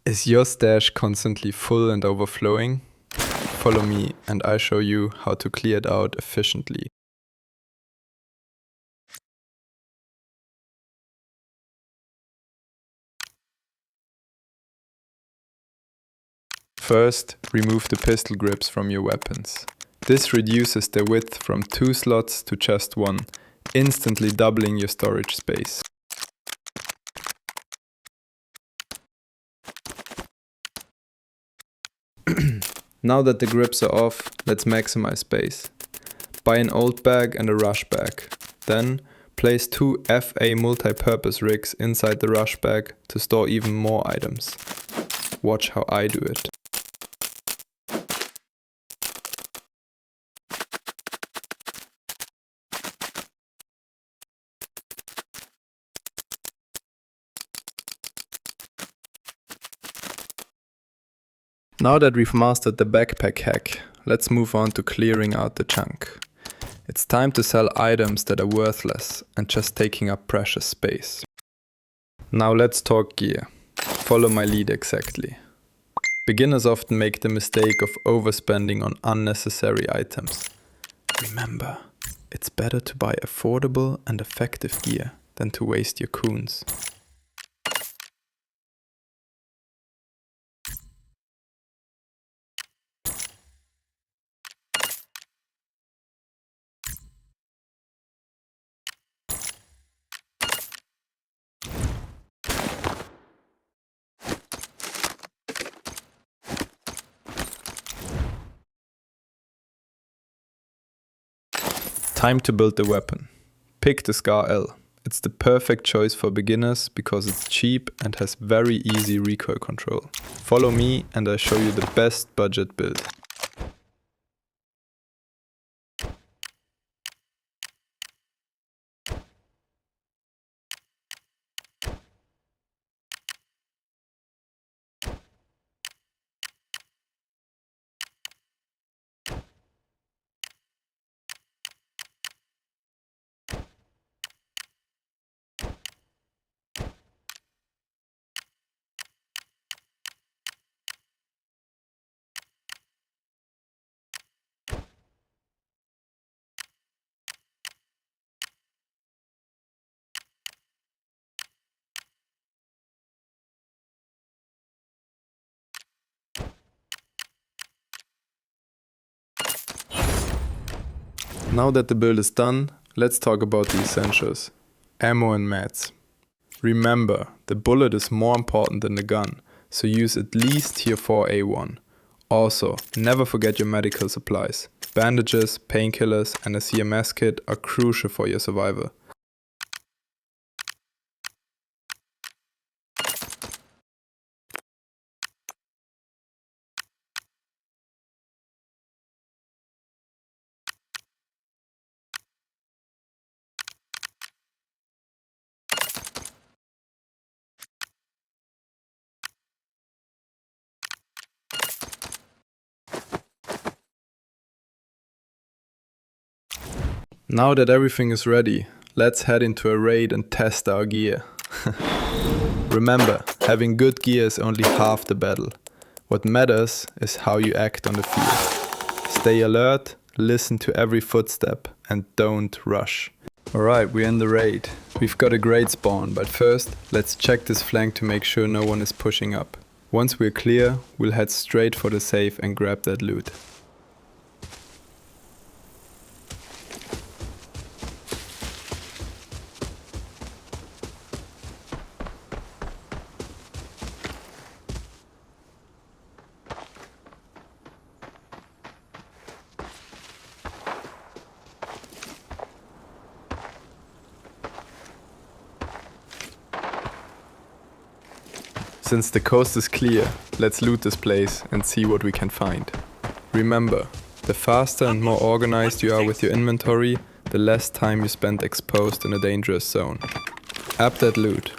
Is your stash constantly full and overflowing? Follow me and I show you how to clear it out efficiently. First, remove the pistol grips from your weapons. This reduces their width from 2 slots to just 1, instantly doubling your storage space. Now that the grips are off, let's maximize space. Buy an old bag and a rush bag. Then, place 2 FA multi-purpose rigs inside the rush bag to store even more items. Watch how I do it. Now that we've mastered the backpack hack, let's move on to clearing out the junk. It's time to sell items that are worthless and just taking up precious space. Now let's talk gear. Follow my lead exactly. Beginners often make the mistake of overspending on unnecessary items. Remember, it's better to buy affordable and effective gear than to waste your coons. Time to build the weapon. Pick the Scar L. It's the perfect choice for beginners because it's cheap and has very easy recoil control. Follow me and I show you the best budget build. Now that the build is done, let's talk about the essentials. Ammo and mats. Remember, the bullet is more important than the gun, so use at least tier 4 A1. Also, never forget your medical supplies. Bandages, painkillers and a CMS kit are crucial for your survival. Now that everything is ready, let's head into a raid and test our gear. Remember, having good gear is only half the battle. What matters is how you act on the field. Stay alert, listen to every footstep, and don't rush. Alright, we're in the raid. We've got a great spawn, but first, let's check this flank to make sure no one is pushing up. Once we're clear, we'll head straight for the safe and grab that loot. Since the coast is clear, let's loot this place and see what we can find. Remember, the faster and more organized you are with your inventory, the less time you spend exposed in a dangerous zone. Up that loot.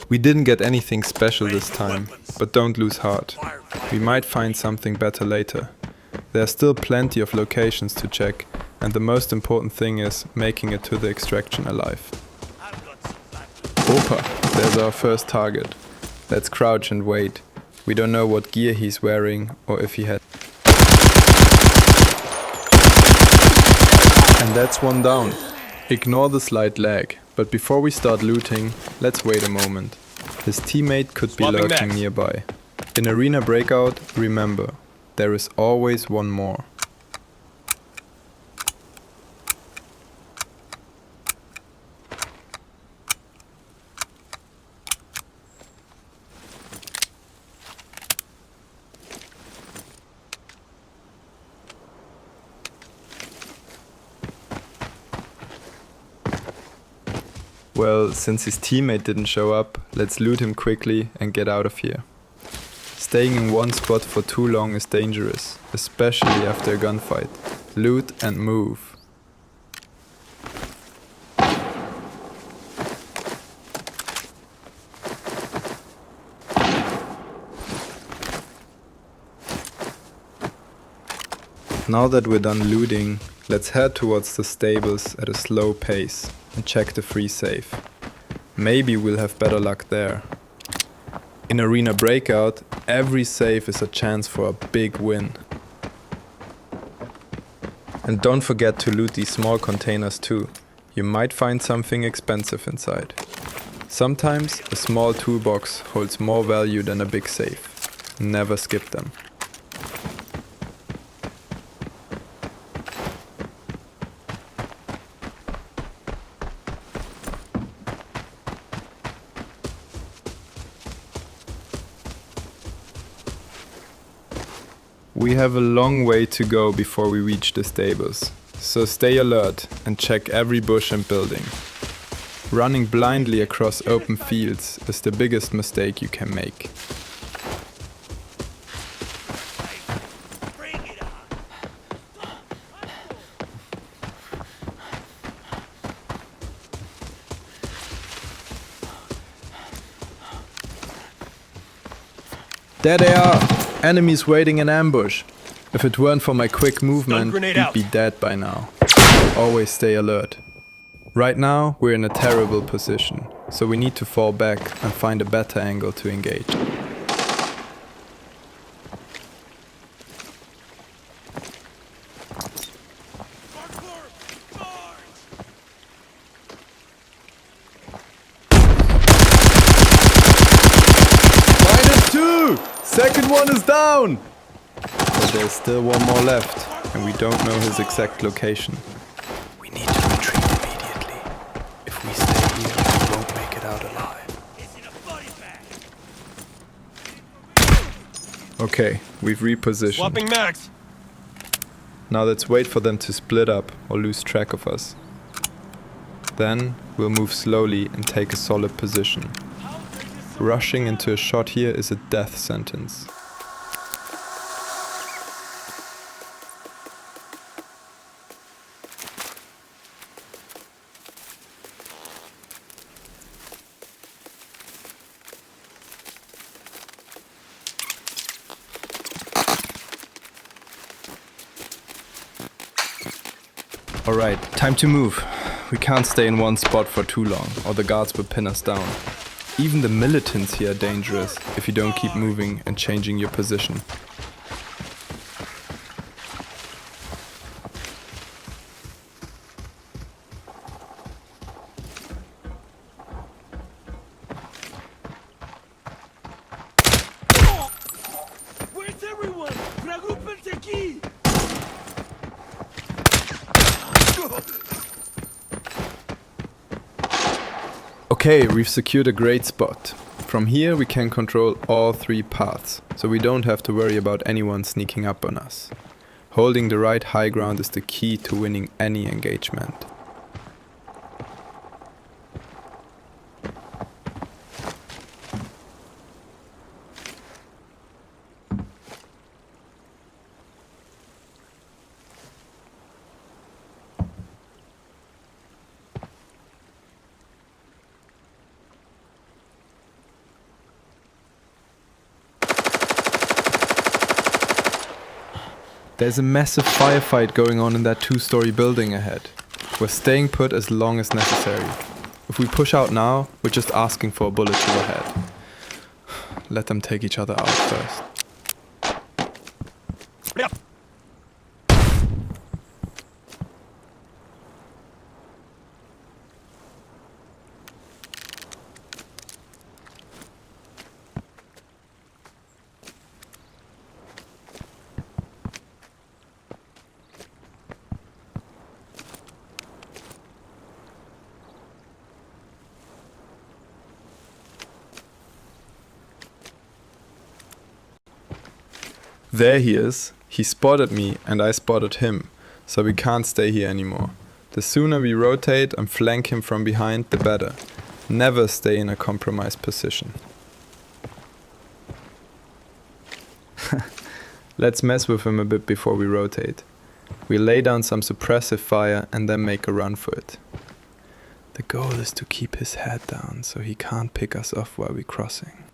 We didn't get anything special this time, but don't lose heart. We might find something better later. There are still plenty of locations to check, and the most important thing is making it to the extraction alive. Opa, there's our first target. Let's crouch and wait. We don't know what gear he's wearing or if he had. And that's one down. Ignore the slight lag, but before we start looting, let's wait a moment. His teammate could be lurking nearby. In Arena Breakout, remember, there is always one more. Well, since his teammate didn't show up, let's loot him quickly and get out of here. Staying in one spot for too long is dangerous, especially after a gunfight. Loot and move. Now that we're done looting, let's head towards the stables at a slow pace and check the free safe. Maybe we'll have better luck there. In Arena Breakout, every save is a chance for a big win. And don't forget to loot these small containers too. You might find something expensive inside. Sometimes a small toolbox holds more value than a big safe. Never skip them. We have a long way to go before we reach the stables, so stay alert and check every bush and building. Running blindly across open fields is the biggest mistake you can make. There they are! Enemies waiting in ambush. If it weren't for my quick movement, we'd be dead by now. Always stay alert. Right now, we're in a terrible position, so we need to fall back and find a better angle to engage. -2! Second one is down! But there's still one more left, and we don't know his exact location. We need to retreat immediately. If we stay here, we won't make it out alive. Okay, we've repositioned. Swapping max! Now let's wait for them to split up or lose track of us. Then we'll move slowly and take a solid position. Rushing into a shot here is a death sentence. Alright, time to move. We can't stay in one spot for too long, or the guards will pin us down. Even the militants here are dangerous if you don't keep moving and changing your position. Where's everyone? Preocúpense aquí! Okay, we've secured a great spot. From here we can control all three paths, so we don't have to worry about anyone sneaking up on us. Holding the right high ground is the key to winning any engagement. There's a massive firefight going on in that 2-story building ahead. We're staying put as long as necessary. If we push out now, we're just asking for a bullet to the head. Let them take each other out first. There he is. He spotted me and I spotted him, so we can't stay here anymore. The sooner we rotate and flank him from behind, the better. Never stay in a compromised position. Let's mess with him a bit before we rotate. We lay down some suppressive fire and then make a run for it. The goal is to keep his head down so he can't pick us off while we're crossing.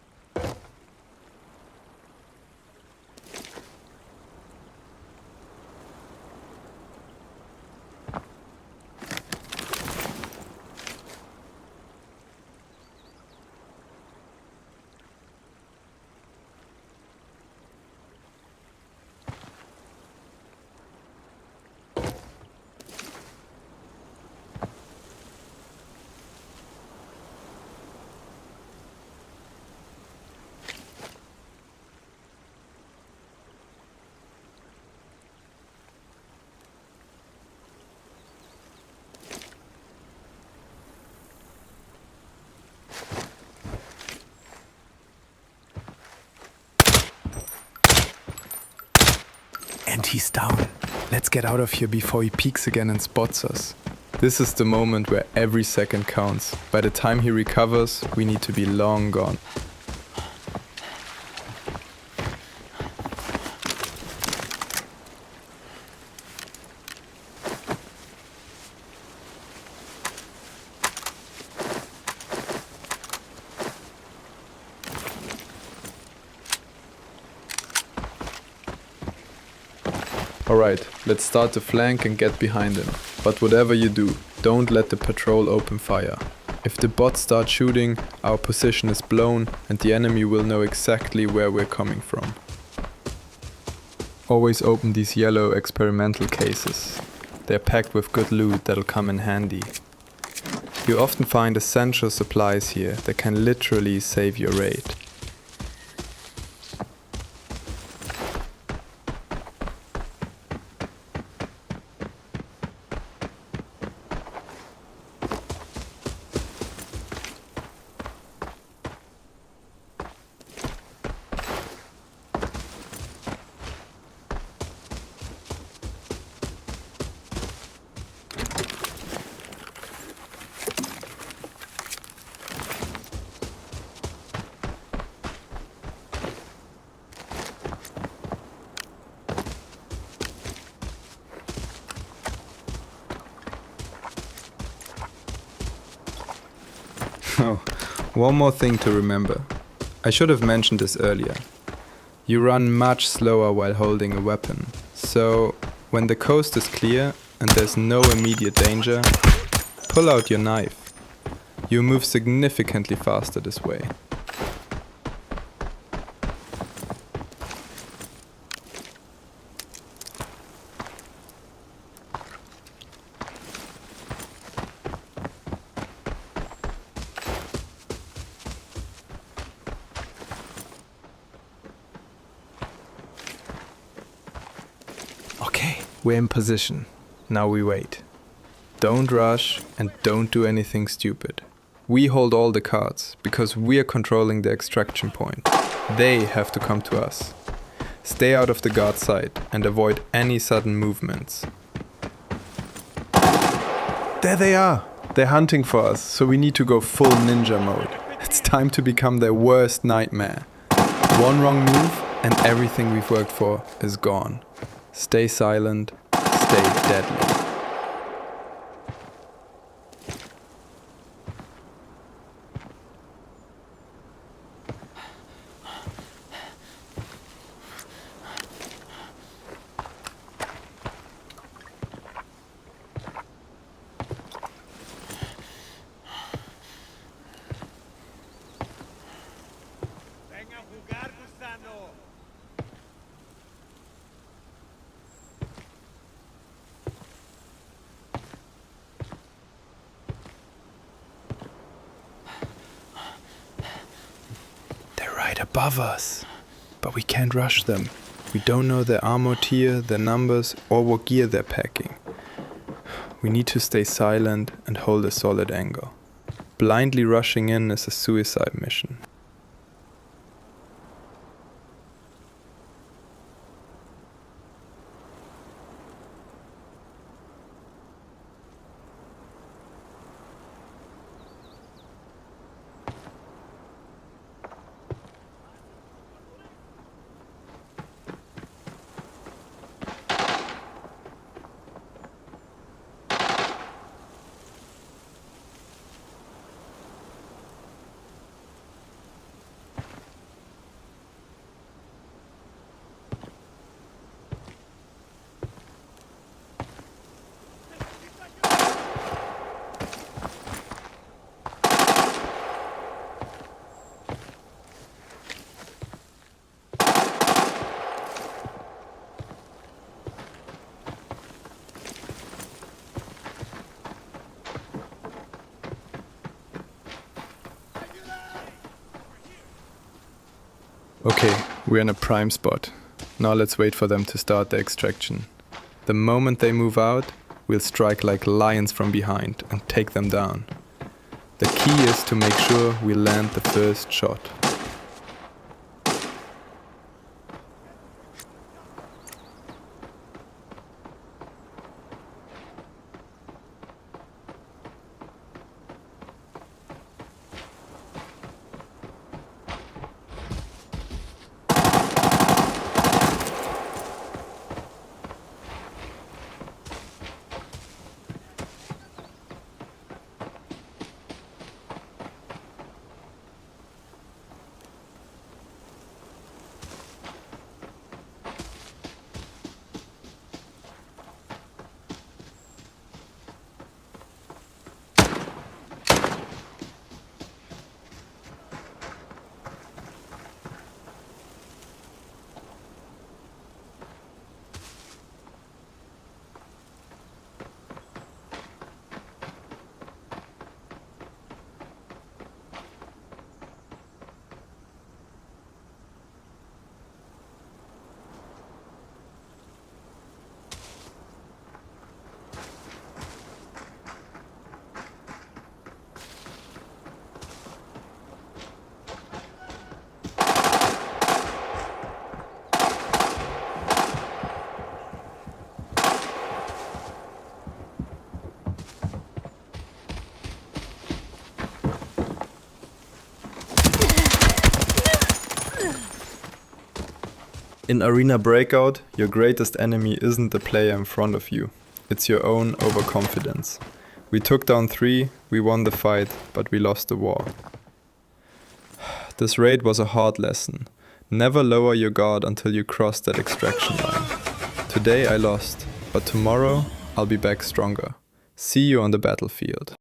And he's down. Let's get out of here before he peeks again and spots us. This is the moment where every second counts. By the time he recovers, we need to be long gone. Alright, let's start the flank and get behind him. But whatever you do, don't let the patrol open fire. If the bots start shooting, our position is blown and the enemy will know exactly where we're coming from. Always open these yellow experimental cases. They're packed with good loot that'll come in handy. You often find essential supplies here that can literally save your raid. Oh, one more thing to remember. I should have mentioned this earlier. You run much slower while holding a weapon. So, when the coast is clear and there's no immediate danger, pull out your knife. You move significantly faster this way. Okay, we're in position. Now we wait. Don't rush and don't do anything stupid. We hold all the cards because we're controlling the extraction point. They have to come to us. Stay out of the guard sight and avoid any sudden movements. There they are! They're hunting for us, so we need to go full ninja mode. It's time to become their worst nightmare. One wrong move and everything we've worked for is gone. Stay silent, stay deadly. They're right above us, but we can't rush them. We don't know their armor tier, their numbers, or what gear they're packing. We need to stay silent and hold a solid angle. Blindly rushing in is a suicide mission. Okay, we're in a prime spot. Now let's wait for them to start the extraction. The moment they move out, we'll strike like lions from behind and take them down. The key is to make sure we land the first shot. In Arena Breakout, your greatest enemy isn't the player in front of you, it's your own overconfidence. We took down 3, we won the fight, but we lost the war. This raid was a hard lesson. Never lower your guard until you cross that extraction line. Today I lost, but tomorrow I'll be back stronger. See you on the battlefield.